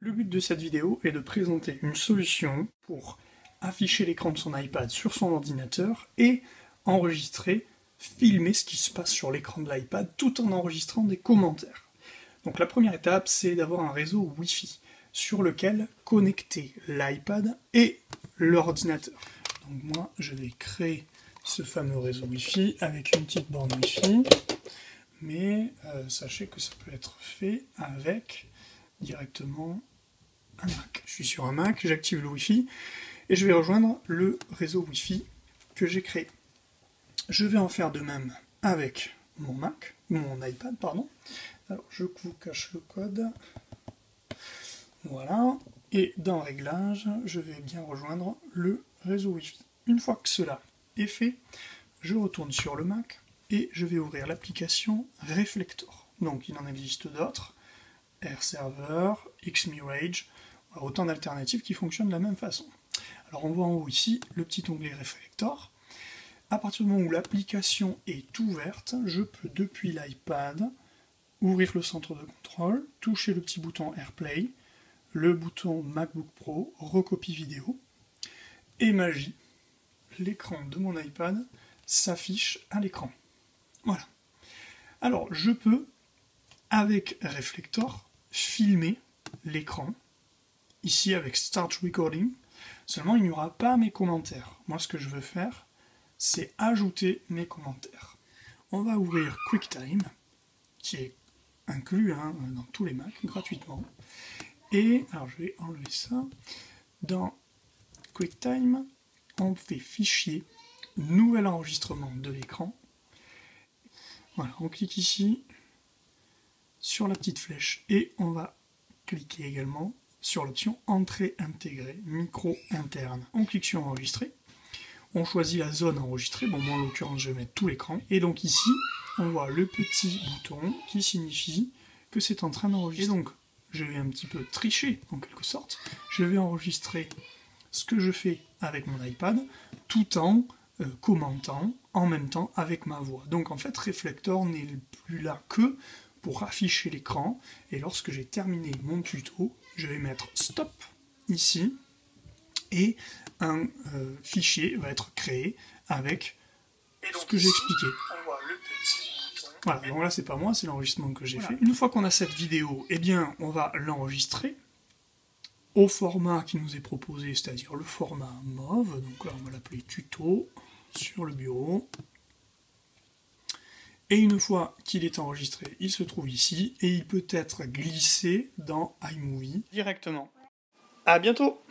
Le but de cette vidéo est de présenter une solution pour afficher l'écran de son iPad sur son ordinateur et enregistrer, filmer ce qui se passe sur l'écran de l'iPad tout en enregistrant des commentaires. Donc la première étape, c'est d'avoir un réseau Wi-Fi sur lequel connecter l'iPad et l'ordinateur. Donc moi, je vais créer ce fameux réseau Wi-Fi avec une petite borne Wi-Fi, mais sachez que ça peut être fait avec directement un Mac. Je suis sur un Mac, j'active le Wi-Fi et je vais rejoindre le réseau Wi-Fi que j'ai créé. Je vais en faire de même avec mon iPad, pardon. Alors je vous cache le code. Voilà. Et dans Réglages, je vais bien rejoindre le réseau Wi-Fi. Une fois que cela est fait, je retourne sur le Mac et je vais ouvrir l'application Reflector. Donc il en existe d'autres. AirServer, XMirage, autant d'alternatives qui fonctionnent de la même façon. Alors on voit en haut ici le petit onglet Reflector. À partir du moment où l'application est ouverte, je peux depuis l'iPad ouvrir le centre de contrôle, toucher le petit bouton AirPlay, le bouton MacBook Pro, recopie vidéo, et magie, l'écran de mon iPad s'affiche à l'écran. Voilà. Alors je peux, avec Reflector, filmer l'écran, ici avec Start Recording, seulement il n'y aura pas mes commentaires. Moi ce que je veux faire, c'est ajouter mes commentaires. On va ouvrir QuickTime, qui est inclus dans tous les Macs, gratuitement. Et, alors je vais enlever ça, dans QuickTime, on fait Fichier, Nouvel enregistrement de l'écran. Voilà, on clique ici, sur la petite flèche, et on va cliquer également sur l'option Entrée intégrée, micro interne. On clique sur Enregistrer, on choisit la zone enregistrée, bon moi en l'occurrence je vais mettre tout l'écran, et donc ici on voit le petit bouton qui signifie que c'est en train d'enregistrer. Et donc je vais un petit peu tricher en quelque sorte, je vais enregistrer ce que je fais avec mon iPad tout en commentant en même temps avec ma voix. Donc en fait Reflector n'est plus là que pour afficher l'écran, et lorsque j'ai terminé mon tuto, je vais mettre stop ici, et un fichier va être créé avec ce que j'ai expliqué. Voilà, donc là c'est pas moi, c'est l'enregistrement que j'ai fait. Une fois qu'on a cette vidéo, eh bien on va l'enregistrer au format qui nous est proposé, c'est-à-dire le format MOV, donc là on va l'appeler tuto, sur le bureau. Et une fois qu'il est enregistré, il se trouve ici, et il peut être glissé dans iMovie directement. À bientôt!